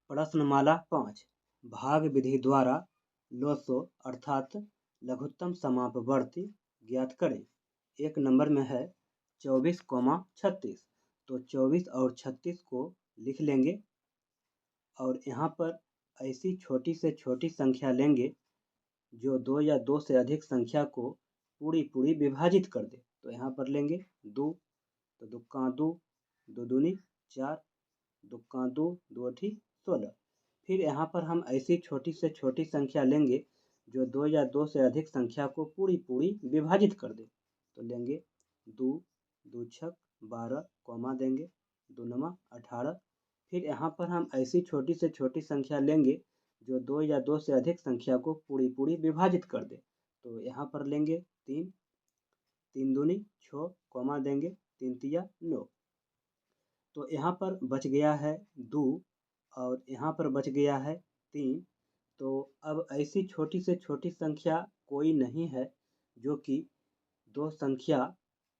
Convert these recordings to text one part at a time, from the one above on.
प्रश्नमाला 5 भाग विधि द्वारा लोसो अर्थात लघुत्तम समापवर्ती ज्ञात करें। एक नंबर में है 24,36। तो 24 और 36 को लिख लेंगे और यहाँ पर ऐसी छोटी से छोटी संख्या लेंगे जो 2 या 2 से अधिक संख्या को पूरी विभाजित कर दे। तो यहाँ पर लेंगे 2, तो दुक्का 2, 2 दूनी 4, दुक्का 2, 2 अठी 16। फिर यहाँ पर हम ऐसी छोटी से छोटी संख्या लेंगे जो 2 या 2 से अधिक संख्या को पूरी विभाजित कर दे। तो लेंगे 2, 2 छक 12, कॉमा देंगे 2 नमा 18। फिर यहाँ पर हम ऐसी छोटी से छोटी संख्या लेंगे जो 2 या 2 से अधिक संख्या को पूरी विभाजित कर दे। तो यहाँ पर लेंगे 3, 3 दूनी 6, कॉमा देंगे 3 तिया 9। तो यहाँ पर बच गया है 2 और यहाँ पर बच गया है 3। तो अब ऐसी छोटी से छोटी संख्या कोई नहीं है जो कि 2 संख्या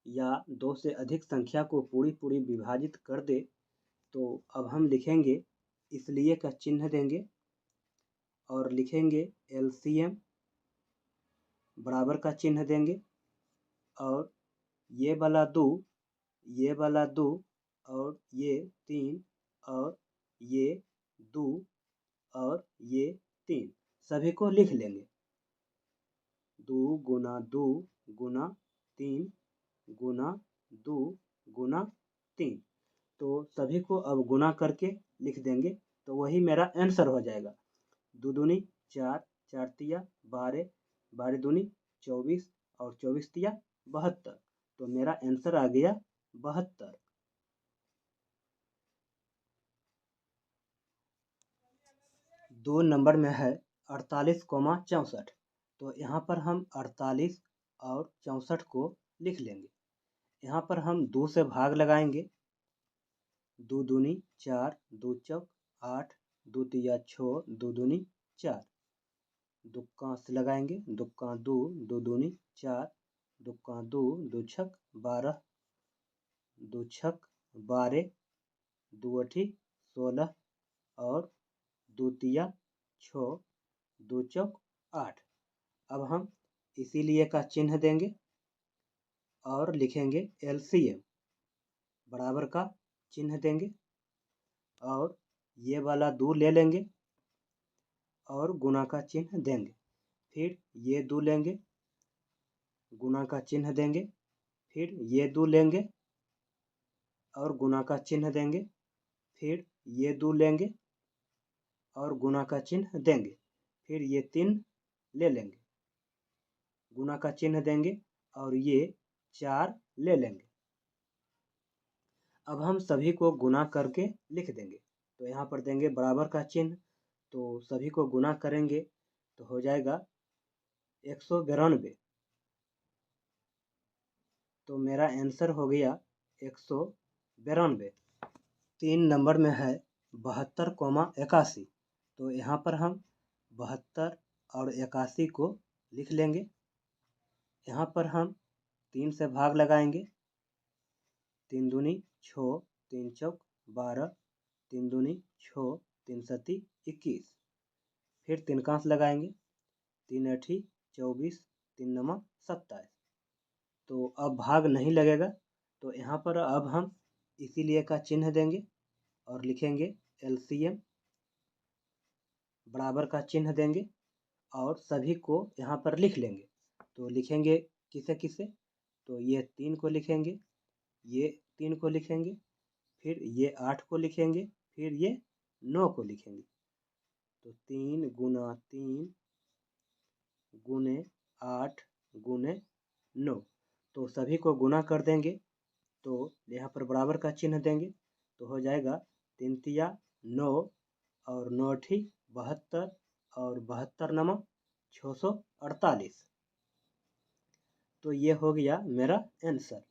या 2 से अधिक संख्या को पूरी विभाजित कर दे। तो अब हम लिखेंगे इसलिए का चिन्ह देंगे और लिखेंगे LCM बराबर का चिन्ह देंगे और ये वाला 2, ये वाला 2 और ये 3 और ये 2 और ये 3 सभी को लिख लेंगे। 2 गुना 2 गुना 3 गुना 2 गुना 3। तो सभी को अब गुना करके लिख देंगे तो वही मेरा आंसर हो जाएगा। 2 दूनी 4, 4 तिया 12, 12 दूनी 24 और 24 तिया 72। तो मेरा आंसर आ गया 72। दो नंबर में है 48,64। तो यहाँ पर हम 48 और 64 को लिख लेंगे। यहाँ पर हम 2 से भाग लगाएंगे। 2 दूनी 4, 2 चौक 8, 2 तिया 6, 2 दूनी 4। दुक्का से लगाएंगे। दुक्का 2, 2 दूनी 4, दुक्का 2, 2 छक 12, 2 छक 12, 2 अठी 16 और 2 तिया 6, 2 चौक 8। अब हम इसीलिए का चिन्ह देंगे और लिखेंगे LCM बराबर का चिन्ह देंगे और ये वाला 2 ले लेंगे और गुना का चिन्ह देंगे। फिर ये 2 लेंगे, गुना का चिन्ह देंगे। फिर ये 2 लेंगे और गुना का चिन्ह देंगे। फिर ये 2 लेंगे और गुना का चिन्ह देंगे। फिर ये 3 ले लेंगे, गुना का चिन्ह देंगे और ये 4 ले लेंगे। अब हम सभी को गुना करके लिख देंगे। तो यहाँ पर देंगे बराबर का चिन्ह। तो सभी को गुना करेंगे तो हो जाएगा 192। तो मेरा आंसर हो गया 192। 3 नंबर में है 72,81। तो यहाँ पर हम 72 और 81 को लिख लेंगे। यहाँ पर हम 3 से भाग लगाएंगे। 3 दूनी 6, 3 चौक 12, 3 दूनी 6, 3 सती 21। फिर 3 कांस लगाएंगे। 3 अठी 24, 3 नमा 27। तो अब भाग नहीं लगेगा। तो यहाँ पर अब हम इसीलिए का चिन्ह देंगे और लिखेंगे LCM बराबर का चिन्ह देंगे और सभी को यहाँ पर लिख लेंगे। तो लिखेंगे किसे किसे, तो ये 3 को लिखेंगे, ये 3 को लिखेंगे, फिर ये 8 को लिखेंगे, फिर ये 9 को लिखेंगे। तो 3 गुना 3 गुने 8 गुने 9। तो सभी को गुना कर देंगे। तो यहाँ पर बराबर का चिन्ह देंगे तो हो जाएगा 3 तिया 9 और 9 अठी 72 और 72 नमा 648। तो ये हो गया मेरा आंसर।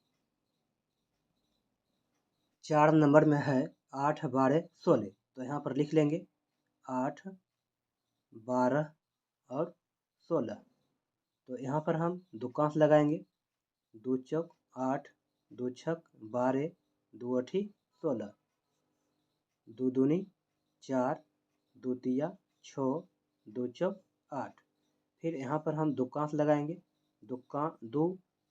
4 नंबर में है 8, 12, 16। तो यहाँ पर लिख लेंगे 8, 12 और 16। तो यहाँ पर हम दुकान लगाएंगे। 2 चौक 8, 2 छक 12, 2 अठी 16, 2 दूनी 4, दो तिया 6, 2 चौक 8। फिर यहाँ पर हम दुक्कांश लगाएंगे। दुक्का 2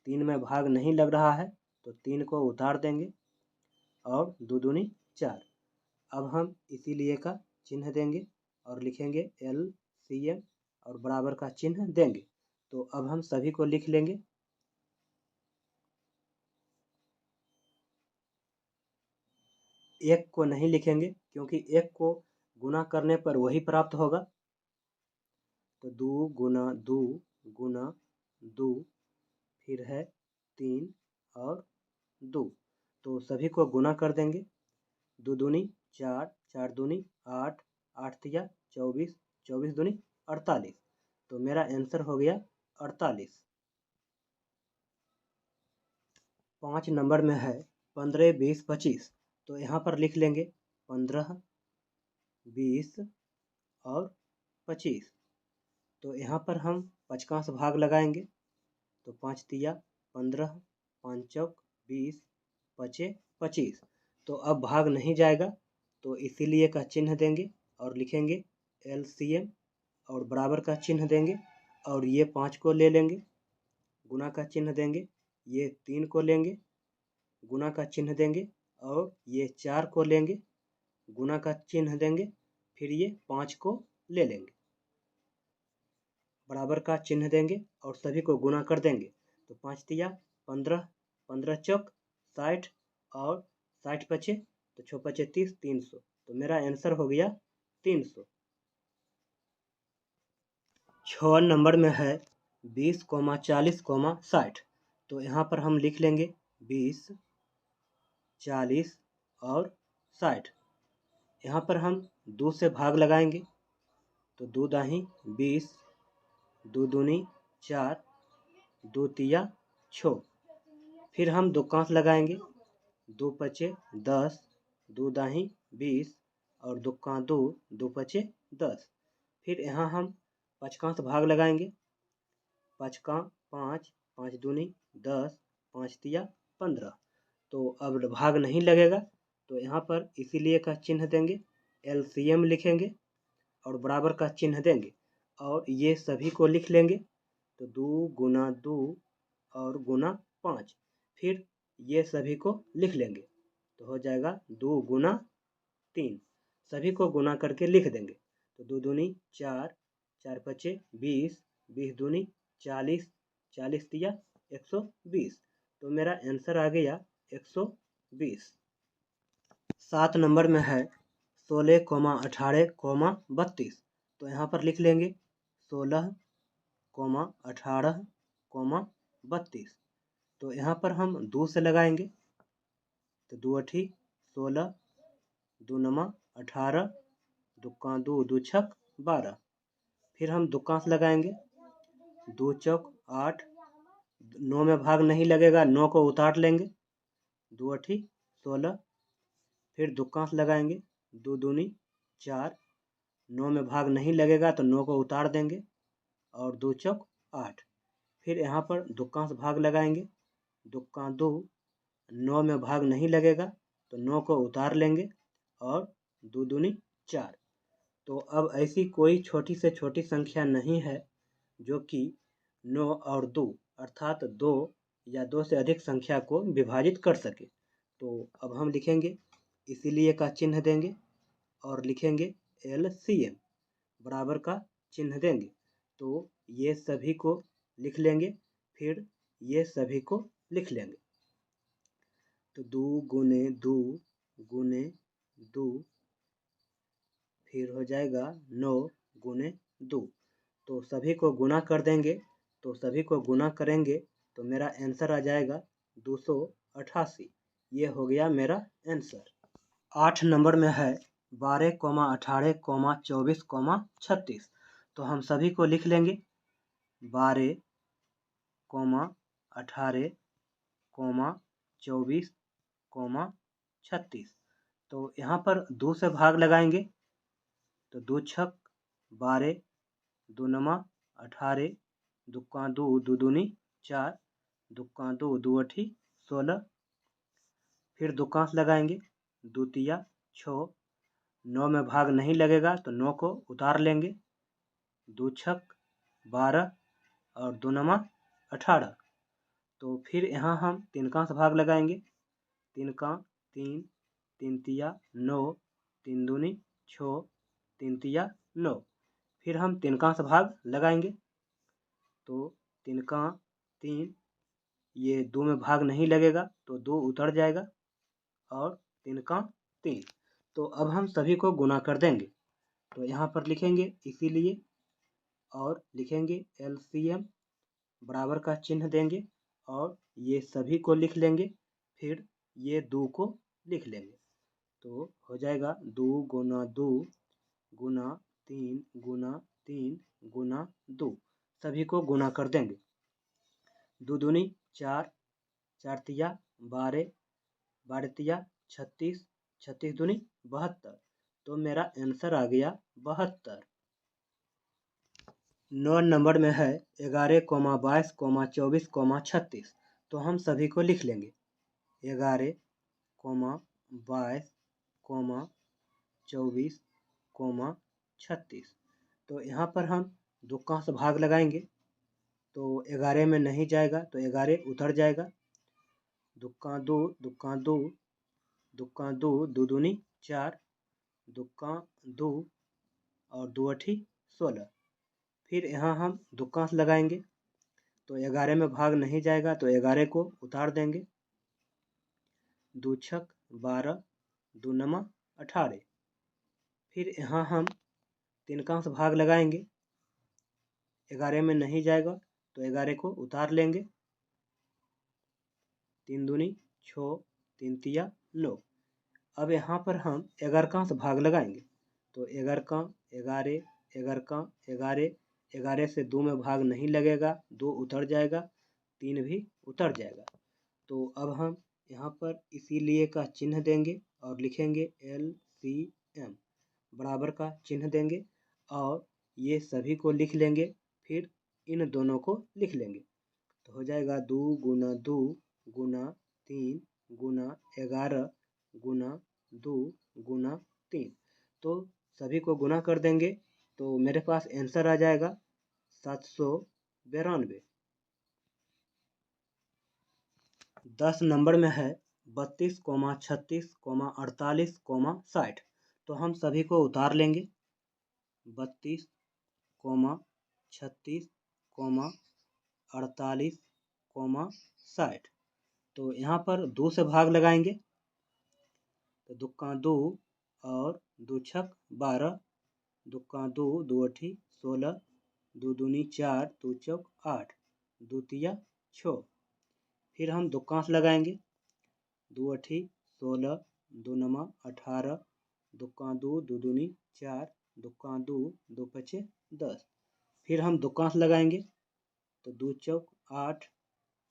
3 में भाग नहीं लग रहा है तो 3 को उतार देंगे और 2 दूनी 4। अब हम इसीलिए का चिन्ह देंगे और लिखेंगे LCM और बराबर का चिन्ह देंगे। तो अब हम सभी को लिख लेंगे। एक को नहीं लिखेंगे क्योंकि एक को गुना करने पर वही प्राप्त होगा। तो 2 गुना 2 फिर है 3 और 2। तो सभी को गुना कर देंगे। 2 दूनी 4, 4 दूनी 8, 8 तिया 24, 24 दूनी 48। तो मेरा आंसर हो गया 48। 5 नंबर में है 15, 20, 25। तो यहाँ पर लिख लेंगे 15, 20 और 25। तो यहाँ पर हम पचकांश भाग लगाएंगे। तो 5 तिया 15, 5 चौक 20, 5 25। तो अब भाग नहीं जाएगा तो इसीलिए का चिन्ह देंगे और लिखेंगे LCM और बराबर का चिन्ह देंगे और ये 5 को ले लेंगे, गुना का चिन्ह देंगे। ये 3 को लेंगे, गुना का चिन्ह देंगे और ये 4 को लेंगे, गुना का चिन्ह देंगे। फिर ये 5 को ले लेंगे, बराबर का चिन्ह देंगे और सभी को गुना कर देंगे। तो 5 तिया 15, 15 चौक 60 और 60 पचे तो 6 पचे 30, 300। तो मेरा आंसर हो गया 300। 6 नंबर में है 20, 40, 60। तो यहाँ पर हम लिख लेंगे 20, 40 और 60। यहाँ पर हम 2 से भाग लगाएंगे। तो 2 दाही 20, 2 दूनी 4, 2 तिया 6। फिर हम दुक्कांश लगाएंगे। 2 पचे 10, 2 दाही 20 और दुक्का 2, 2 पचे 10। फिर यहाँ हम पचकांश भाग लगाएंगे। पचका 5, 5 दूनी 10, 5 तिया 15। तो अब भाग नहीं लगेगा तो यहाँ पर इसीलिए का चिन्ह देंगे, LCM लिखेंगे और बराबर का चिन्ह देंगे और ये सभी को लिख लेंगे। तो 2 गुना 2 और गुना 5। फिर ये सभी को लिख लेंगे तो हो जाएगा 2 गुना 3। सभी को गुना करके लिख देंगे। तो 2 दूनी 4, 4 पचे 20, 20 दूनी 40, 40 तिया 120। तो मेरा आंसर आ गया 120। 7 नंबर में है 16, 18, 32। तो यहाँ पर लिख लेंगे 16, 18, 32। तो यहाँ पर हम 2 से लगाएंगे। तो 2 अठी 16, 2 नमा 18, दुक्का 2, 2 छक 12। फिर हम दुक्कांश लगाएंगे। 2 चौक 8, 9 में भाग नहीं लगेगा, 9 को उतार लेंगे। 2 अठी 16। फिर दुक्कांश लगाएंगे। 2 दूनी 4, 9 में भाग नहीं लगेगा तो 9 को उतार देंगे और 2 चौक 8। फिर यहाँ पर दुक्कांश भाग लगाएंगे। दुक्का 2, 9 में भाग नहीं लगेगा तो 9 को उतार लेंगे और 2 दूनी 4। तो अब ऐसी कोई छोटी से छोटी संख्या नहीं है जो कि 9 और 2 अर्थात 2 या 2 से अधिक संख्या को विभाजित कर सके। तो अब हम लिखेंगे, इसीलिए का चिन्ह देंगे और लिखेंगे LCM बराबर का चिन्ह देंगे। तो ये सभी को लिख लेंगे, फिर ये सभी को लिख लेंगे। तो 2 गुने 2 गुने 2 फिर हो जाएगा 9 गुने 2। तो सभी को गुना कर देंगे। तो सभी को गुना करेंगे तो मेरा आंसर आ जाएगा 288। ये हो गया मेरा आंसर। 8 नंबर में है 12, 18, 24, 36। तो हम सभी को लिख लेंगे 12, 18, 24, 36। तो यहाँ पर 2 से भाग लगाएंगे। तो 2 छक 12, 2 नमा 18, दुक्का 2, 2 दूनी 4, दुक्का 2, 2 अठी 16। फिर दुक्कांश लगाएंगे। 2 तिया 6, 9 में भाग नहीं लगेगा तो 9 को उतार लेंगे। 2 छक 12 और 2 नमा 18। तो फिर यहाँ हम 3 का भाग लगाएंगे। 3 का 3, 3 तिया 9, 3 दूनी 6, 3 तिया 9। फिर हम 3 का भाग लगाएंगे। तो 3 का 3, ये 2 में भाग नहीं लगेगा तो 2 उतर जाएगा और 3 का 3। तो अब हम सभी को गुना कर देंगे। तो यहाँ पर लिखेंगे इसीलिए और लिखेंगे LCM बराबर का चिन्ह देंगे और ये सभी को लिख लेंगे। फिर ये 2 को लिख लेंगे। तो हो जाएगा 2 गुना 2 गुना 3 गुना 3 गुना 2। सभी को गुना कर देंगे। 2 दूनी 4, 4 तिया 12, 12 तिया 36, 36 दूनी 72। तो मेरा आंसर आ गया 72। 9 नंबर में है 11, 22, 24, 36। तो हम सभी को लिख लेंगे। 11, 22, 24, 36। तो यहाँ पर हम 2 का भाग लगाएंगे। तो 11 में नहीं जाएगा तो 11 उतर जाएगा। 2 का 2, 2 का 2, 2 का 2, 2 दूनी 4, 2 का 2 और 2 अठी 16। फिर यहाँ हम 2 का लगाएंगे। तो 11 में भाग नहीं जाएगा तो 11 को उतार देंगे। 2 छक 12, 2 नमा 18। फिर यहाँ हम 3 का भाग लगाएंगे। 11 में नहीं जाएगा तो 11 को उतार लेंगे। 3 दूनी 6, 3 तिया 9। अब यहाँ पर हम 11 का भाग लगाएंगे। तो 11 का 11, 11 का 11, 11 से 2 में भाग नहीं लगेगा, 2 उतर जाएगा, 3 भी उतर जाएगा। तो अब हम यहाँ पर इसीलिए का चिन्ह देंगे और लिखेंगे LCM बराबर का चिन्ह देंगे और ये सभी को लिख लेंगे। फिर इन दोनों को लिख लेंगे। तो हो जाएगा 2 गुना 2 गुना 3 गुना 11 गुना 2 गुना 3। तो सभी को गुना कर देंगे तो मेरे पास आंसर आ जाएगा 792। 10 नंबर में है 32, 36, 48, 60। तो हम सभी को उतार लेंगे। 32, 36, 48, 60। तो यहाँ पर 2 से भाग लगाएंगे। तो 2 का 2 और 2 छक 12, 2 का 2, 2 अठी 16, 2 दूनी 4, 2 चौक 8, 2 तिया 6। फिर हम 2 का लगाएंगे। 2 अठी 16, 2 नमा 18, 2 का 2, 2 दूनी 4, 2 का 2, 2 पचे 10। फिर हम 2 का लगाएंगे। तो 2 चौक 8,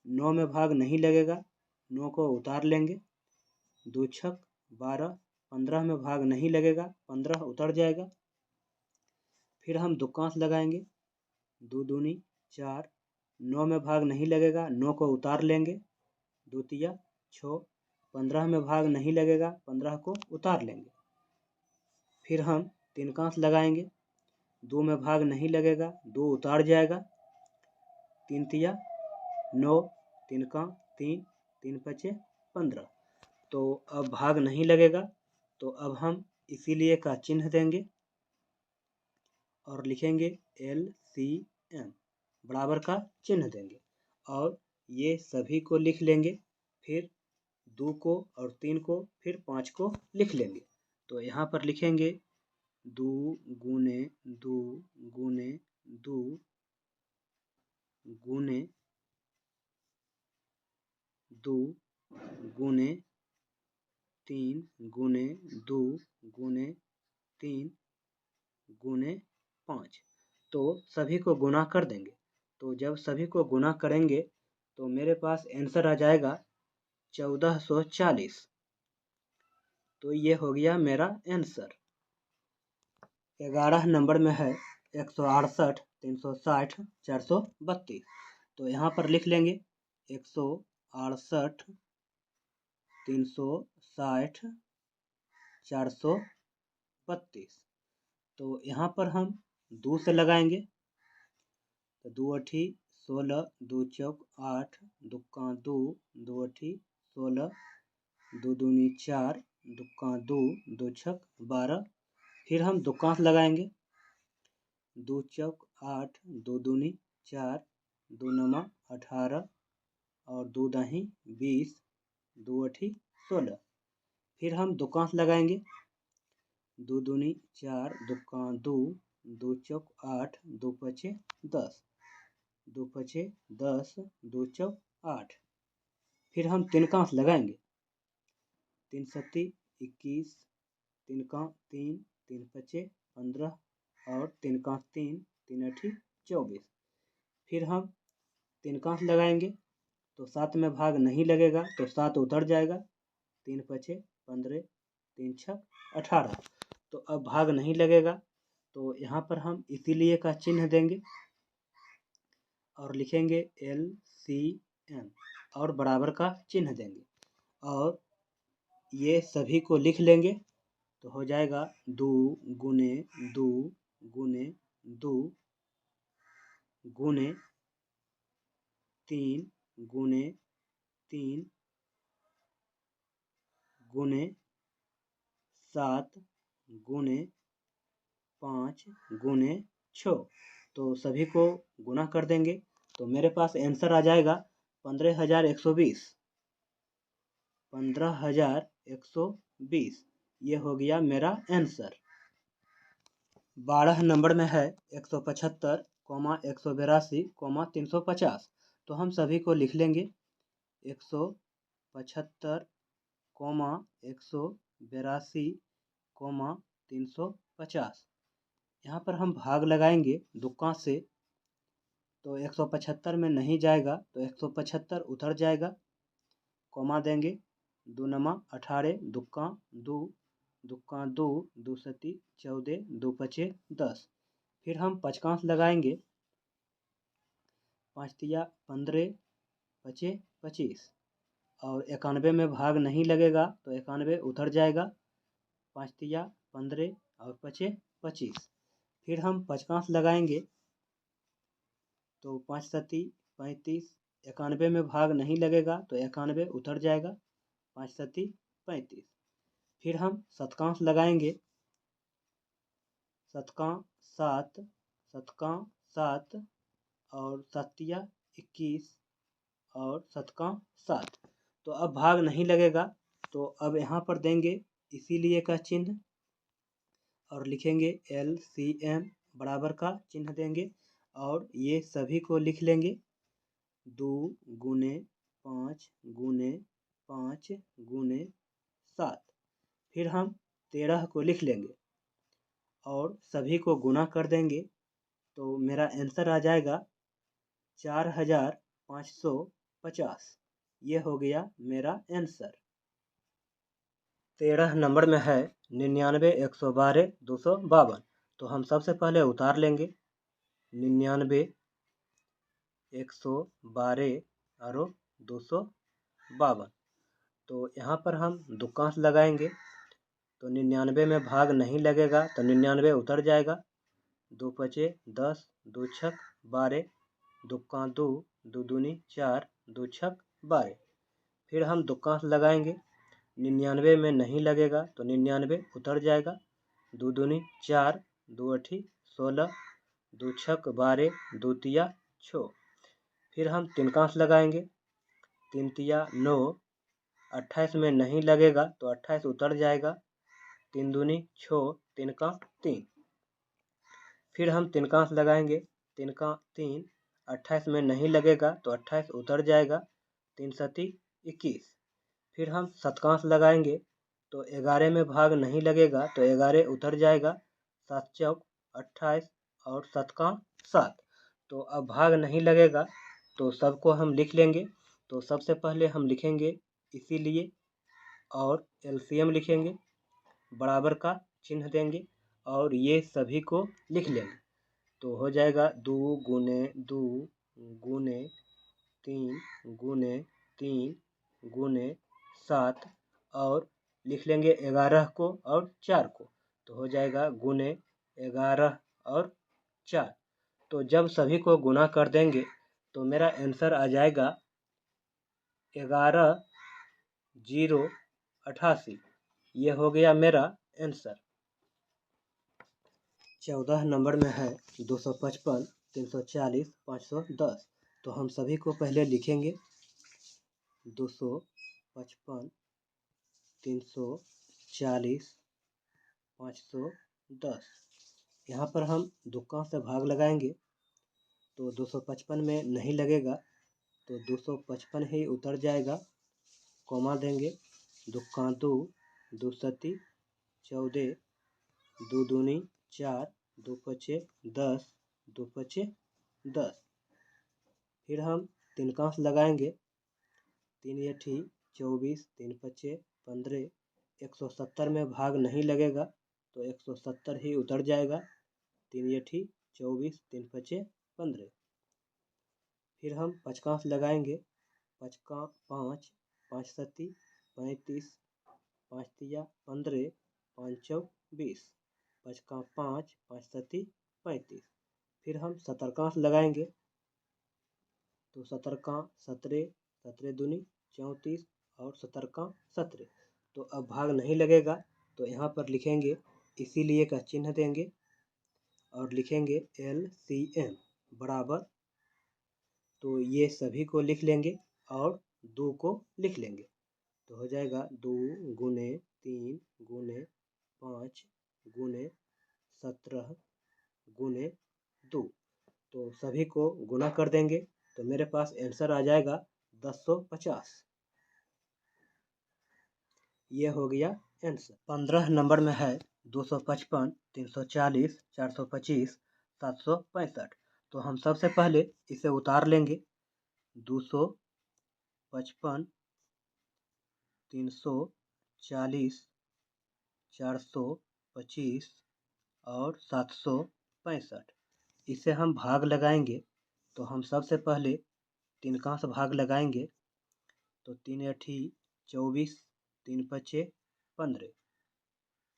9 में भाग नहीं लगेगा, 9 को उतार लेंगे। 2 छक 12, 15 में भाग नहीं लगेगा, 15 उतर जाएगा। फिर हम 2 का लगाएंगे। 2 दूनी 4, 9 में भाग नहीं लगेगा, 9 को उतार लेंगे। 2 तिया 6, 15 में भाग नहीं लगेगा, 15 को उतार लेंगे। फिर हम 3 का लगाएंगे। 2 में भाग नहीं लगेगा, 2 उतार जाएगा। 3 तिया 9, 3 का 3, 3 पचे 15। तो अब भाग नहीं लगेगा तो अब हम इसीलिए का चिन्ह देंगे और लिखेंगे LCM बराबर का चिन्ह देंगे और ये सभी को लिख लेंगे। फिर 2 को और 3 को फिर 5 को लिख लेंगे। तो यहाँ पर लिखेंगे 2 गुने 2 गुने 2 गुने 2 गुने 3 गुने 2 गुने 3 गुने 5। तो सभी को गुना कर देंगे। तो जब सभी को गुना करेंगे तो मेरे पास आंसर आ जाएगा 1440। तो ये हो गया मेरा आंसर। 11 नंबर में है 168, 360, 432। तो यहाँ पर लिख लेंगे 168, 360, 432। 32। तो यहाँ पर हम 2 से लगाएंगे, तो 2 अठी 16, 2 चौक 8, दुक्का 2, 2 अठी 16, 2 दूनी 4, दुक्का 2, 2 छक 12। फिर हम दुक्कांश लगाएंगे, 2 चौक 8, 2 दूनी 4, 2 नमा 18 और 2 दाही 20, 2 अठी 16। फिर हम दुक्कांश लगाएंगे, 2 दूनी 4, दुक्का 2, 2 चौक 8, 2 पचे 10, 2 पचे 10, 2 चौक 8। फिर हम तिनकांश लगाएंगे, 3 सत्ती 21, तिनका 3, 3 पचे 15 और तिनका 3, 3 अठी 24। फिर हम तिनकांश लगाएंगे, तो 7 में भाग नहीं लगेगा, तो 7 उतर जाएगा, 3 पचे 15, 3 छक 18। तो अब भाग नहीं लगेगा, तो यहाँ पर हम इसीलिए का चिन्ह देंगे और लिखेंगे LCM और बराबर का चिन्ह देंगे और ये सभी को लिख लेंगे, तो हो जाएगा 2 गुने 2 गुने 2 गुने 3 गुने 3 गुने 7 गुने 5 गुने 6। तो सभी को गुना कर देंगे, तो मेरे पास आंसर आ जाएगा 15,120। 15,120 ये हो गया मेरा आंसर। 12 नंबर में है 175, 182, 350। तो हम सभी को लिख लेंगे, 175, 182, 350। यहाँ पर हम भाग लगाएंगे दुक्का से, तो 175 में नहीं जाएगा, तो 175 उतर जाएगा, कॉमा देंगे, 2 नमा 18, दुक्का 2, दुक्का 2, 2 सती 14, 2 पचे 10। फिर हम पचकांश लगाएंगे, 5 तिया 15, पचे 25 और 91 में भाग नहीं लगेगा, तो 91 उतर जाएगा, 5 तिया 15 और पचे 25। फिर हम पचकांश लगाएंगे, तो 5 सती 35, 91 में भाग नहीं लगेगा, तो 91 उतर जाएगा, 5 सती 35। फिर हम शतकांश लगाएंगे, शतका 7, शतका 7 और सतिया 21 और शतका 7। तो अब भाग नहीं लगेगा, तो अब यहाँ पर देंगे इसीलिए का चिन्ह और लिखेंगे LCM बराबर का चिन्ह देंगे और ये सभी को लिख लेंगे, 2 गुने 5 गुने 5 गुने 7। फिर हम 13 को लिख लेंगे और सभी को गुना कर देंगे, तो मेरा आंसर आ जाएगा 4,550। ये हो गया मेरा आंसर। 13 नंबर में है 99, 112, 252। तो हम सबसे पहले उतार लेंगे, 99, 112 और 252। तो यहाँ पर हम दुक्कांश लगाएंगे, तो 99 में भाग नहीं लगेगा, तो 99 उतर जाएगा, 2 पचे 10, 2 छक 12, दुक्का 2, 2 दूनी 4, 2 छक 12। फिर हम दुक्कांश लगाएंगे, 99 में नहीं लगेगा, तो 99 उतर जाएगा, 2 दूनी 4, 2 अठी 16, 2 छक 12, 2 तिया 6। फिर हम तिनकांश लगाएंगे, 3 तिया 9, 28 में नहीं लगेगा, तो 28 उतर जाएगा, 3 दूनी 6, तिनका 3। फिर हम तिनकांश लगाएंगे, तिनका 3, 28 में नहीं लगेगा, तो 28 उतर जाएगा, 3 सती 21। फिर हम शतकांश लगाएंगे, तो 11 में भाग नहीं लगेगा, तो 11 उतर जाएगा, 7 चौक 28 और शतका 7। तो अब भाग नहीं लगेगा, तो सबको हम लिख लेंगे। तो सबसे पहले हम लिखेंगे इसीलिए और LCM लिखेंगे, बराबर का चिन्ह देंगे और ये सभी को लिख लेंगे। तो हो जाएगा 2 गुने 2 गुने 3 गुने 3 गुने 7 और लिख लेंगे 11 को और 4 को। तो हो जाएगा गुने 11 और 4। तो जब सभी को गुना कर देंगे तो मेरा आंसर आ जाएगा 11,088। ये हो गया मेरा आंसर। 14 नंबर में है 255, 340, 510। तो हम सभी को पहले लिखेंगे 255, 340, 510। यहाँ पर हम दुक्का से भाग लगाएंगे तो 255 में नहीं लगेगा, तो 255 ही उतर जाएगा। कॉमा देंगे, दुक्का 2, 2 सती 14, 2 दूनी 4, 2 पचे 10, 2 पचे 10। फिर हम तिनकांश लगाएंगे, 3 एठी 24, 3 पचे 15। 170 में भाग नहीं लगेगा तो 170 ही उतर जाएगा। 3 एठी 24, 3 पचे 15। फिर हम पचकांश लगाएंगे, पचका 5, 5 सती 35, 5 तिया 15, 5 चौक 20। पचका 5, 5 सती 35। फिर हम सतरकांश लगाएंगे तो सतरका 17, 17 दूनी 34 और सतरका 17। तो अब भाग नहीं लगेगा तो यहाँ पर लिखेंगे, इसीलिए का चिन्ह देंगे और लिखेंगे LCM बराबर। तो ये सभी को लिख लेंगे और 2 को लिख लेंगे। तो हो जाएगा 2 गुने 3 गुने 5 गुने 17 गुने 2। तो सभी को गुना कर देंगे तो मेरे पास आंसर आ जाएगा 1050। ये हो गया आंसर। 15 नंबर में है 255, 340, 425, 765। तो हम सबसे पहले इसे उतार लेंगे। 255, 340, 425 और 765। इसे हम भाग लगाएंगे तो हम सबसे पहले तिनकांश भाग लगाएंगे। तो 3 एठी 24, 3 पचे 15।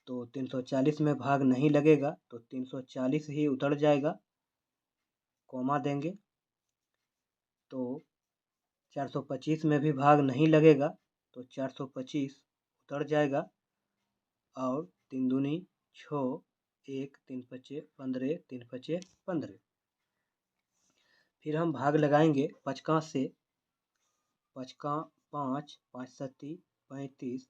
तो 340 में भाग नहीं लगेगा तो 340 ही उतर जाएगा। कॉमा देंगे तो 425 में भी भाग नहीं लगेगा तो 425 उतर जाएगा। और 3 दूनी 6, 1 3 पचे 15, 3 पचे 15। फिर हम भाग लगाएंगे पचकांश से। पचका 5, 5 सती 35,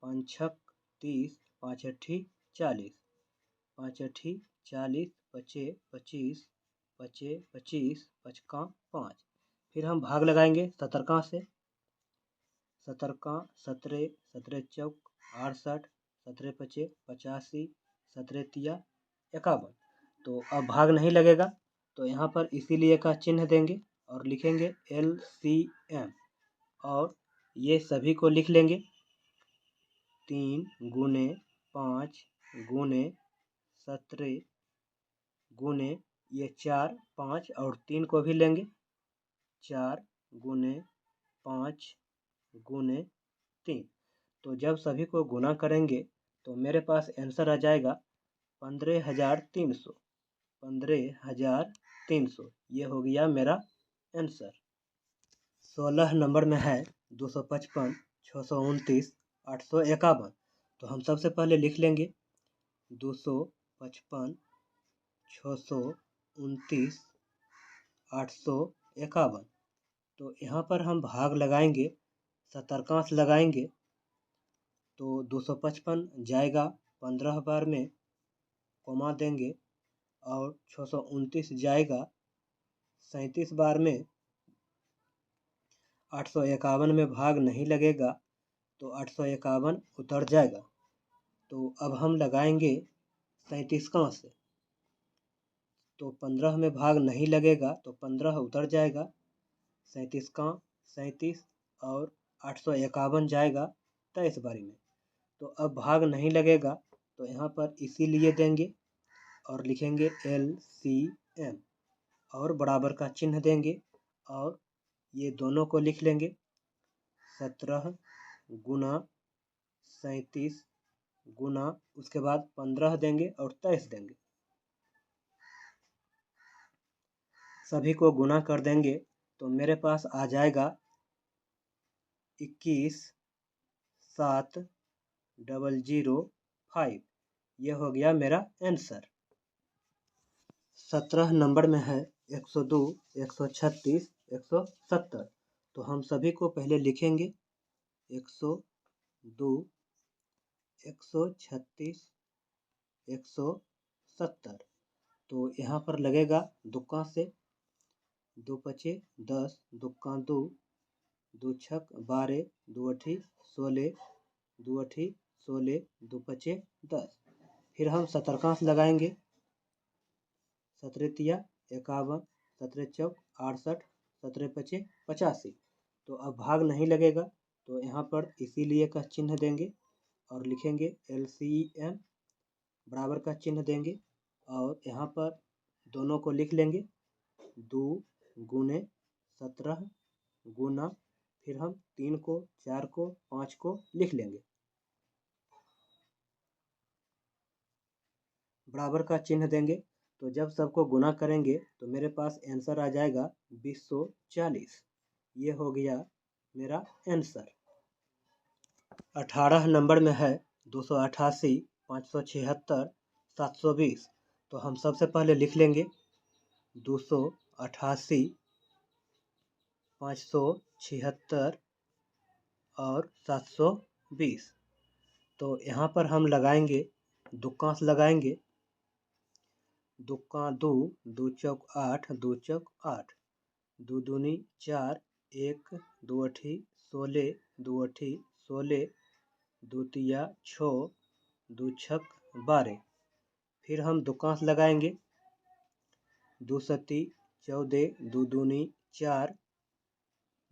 5 छक 30, 5 अट्ठी 40, 5 अट्ठी 40, पचे 25, पचे 25, पचका 5। फिर हम भाग लगाएंगे सतरकांश से। सतरका 17, 17 चौक 68, 17 पचे 85, 17 तिया 51। तो अब भाग नहीं लगेगा तो यहाँ पर इसीलिए का चिन्ह देंगे और लिखेंगे LCM और ये सभी को लिख लेंगे। 3 गुने 5 गुने 17 गुने ये 4, 5 और 3 को भी लेंगे। 4 गुने 5 गुने 3। तो जब सभी को गुना करेंगे तो मेरे पास आंसर आ जाएगा 15,300। 15,300 ये हो गया मेरा आंसर। 16 नंबर में है 255, 629, 851। तो हम सबसे पहले लिख लेंगे 255, 629, 851। तो यहाँ पर हम भाग लगाएंगे, सतरकांश लगाएंगे तो 255 जाएगा 15 बार में, कॉमा देंगे और 629 जाएगा 37 बार में। 851 में भाग नहीं लगेगा तो 851 उतर जाएगा। तो अब हम लगाएंगे 37 कांश से। तो 15 में भाग नहीं लगेगा तो 15 उतर जाएगा। 37 का 37 और 851 जाएगा 23 बारी में। तो अब भाग नहीं लगेगा तो यहाँ पर इसीलिए देंगे और लिखेंगे LCM और बराबर का चिन्ह देंगे और ये दोनों को लिख लेंगे। 17 गुना 37 गुना उसके बाद 15 देंगे और 23 देंगे। सभी को गुना कर देंगे तो मेरे पास आ जाएगा 21,7,005। यह हो गया मेरा आंसर। 17 नंबर में है 102, 136, 170। तो हम सभी को पहले लिखेंगे 102, 136, 170। तो यहाँ पर लगेगा दुक्का से, 2 पचे 10, दुक्का 2, 2 छक 12, 2 अठी 16, 2 अठी 16, 2 पचे 10। फिर हम सतरकांश लगाएंगे, 17 तिया 51, 17 चौक 68, 17 पचे 85। तो अब भाग नहीं लगेगा तो यहाँ पर इसीलिए का चिन्ह देंगे और लिखेंगे LCM, बराबर का चिन्ह देंगे और यहाँ पर दोनों को लिख लेंगे 2 गुने 17 गुना, फिर हम 3 को 4 को 5 को लिख लेंगे, बराबर का चिन्ह देंगे। तो जब सबको गुना करेंगे तो मेरे पास आंसर आ जाएगा 2040। ये हो गया मेरा आंसर। 18 नंबर में है 288, 576, 720। तो हम सबसे पहले लिख लेंगे 288, 576 और 720। तो यहाँ पर हम लगाएंगे दुक्कांश लगाएंगे, दुक्का 2, 2 चौक 8, 2 चौक 8, 2 दूनी 4, 1, 2 अठी 16, 2 अठी 16, 2 तिया 6, 2 छक 12। फिर हम दुक्कांश लगाएंगे, 2 सती 14, 2 दूनी 4,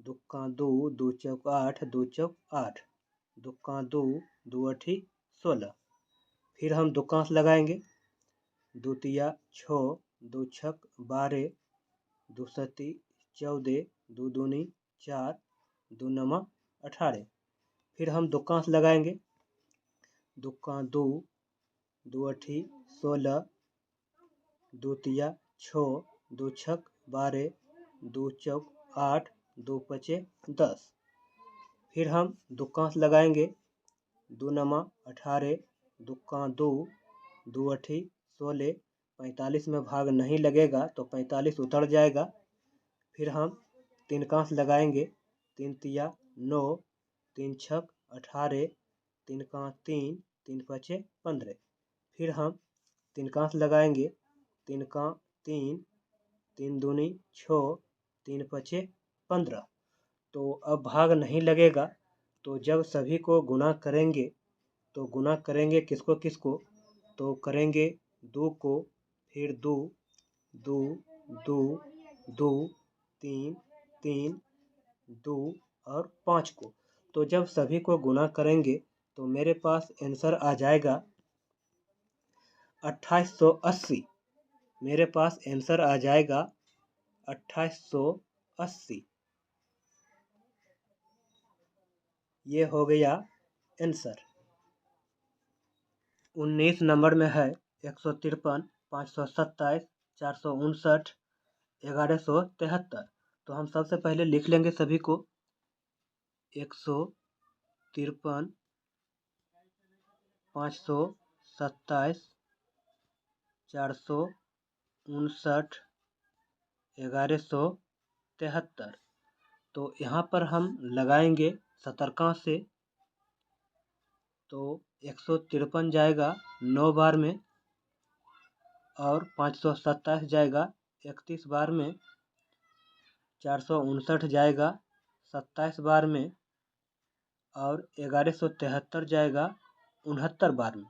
दुक्का 2, 2 चौक 8, 2 चौक 8, दुक्का 2, 2 अठी 16। फिर हम दुक्कांश लगाएंगे, 2 तिया 6, 2 छक 12, 2 सती 14, 2 दूनी 4, 2 नमा 18। फिर हम दुक्कांश लगाएंगे, दुक्का 2, 2 अठी 16, 2 तिया 6, 2 छक 12, 2 चौक 8, 2 पचे 10। फिर हम दुक्कांश लगाएंगे, 2 नमा 18, दुक्का 2, 2 अठी 16, 45 में भाग नहीं लगेगा तो 45 उतर जाएगा। फिर हम 3 कांस लगाएंगे, 3 तिया 9, 3 छक 18, 3 का 3, 3 पचे 15। फिर हम 3 कांस लगाएंगे, 3 का 3, 3 दूनी 6, 3 पचे 15। तो अब भाग नहीं लगेगा। तो जब सभी को गुना करेंगे तो गुना करेंगे किसको किसको, तो करेंगे 2 को, फिर 2, 2, 2, 2, 3, 3, 2 और 5 को। तो जब सभी को गुना करेंगे तो मेरे पास आंसर आ जाएगा 2880। मेरे पास आंसर आ जाएगा 2880। ये हो गया आंसर। 19 नंबर में है 153, 527, 459, 1173। तो हम सबसे पहले लिख लेंगे सभी को 153, 527, 459, 1173। तो यहाँ पर हम लगाएंगे सतरकांश से। तो 153 जाएगा 9 बार में और 527 जाएगा 31 बार में, 459 जाएगा 27 बार में और 1173 जाएगा 69 बार में।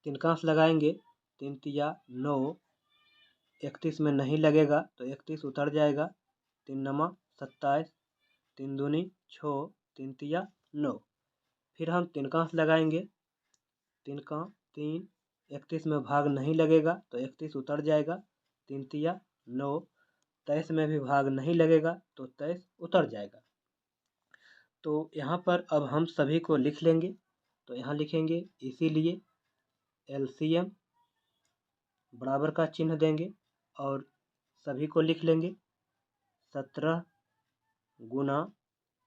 3 कांस लगाएंगे, 3 तिया 9, 31 में नहीं लगेगा तो 31 उतर जाएगा, 3 नमा 27, 3 दूनी 6, 3 तिया 9। फिर हम 3 कांस लगाएंगे, 3 का 3, 31 में भाग नहीं लगेगा तो 31 उतर जाएगा, 3 तिया 9, 23 में भी भाग नहीं लगेगा तो 23 उतर जाएगा। तो यहाँ पर अब हम सभी को लिख लेंगे। तो यहाँ लिखेंगे इसीलिए LCM बराबर का चिन्ह देंगे और सभी को लिख लेंगे 17 गुना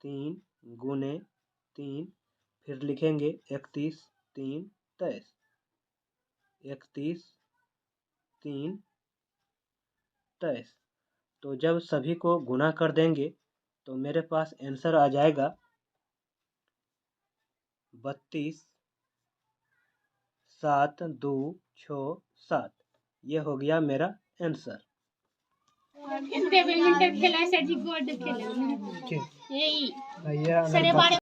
3 गुने 3, फिर लिखेंगे 31 3 23, 31 3 23। तो जब सभी को गुना कर देंगे तो मेरे पास आंसर आ जाएगा 32 7 2 6 7। ये हो गया मेरा आंसर। बैडमिंटन खेला, गोल्ड खेला, यही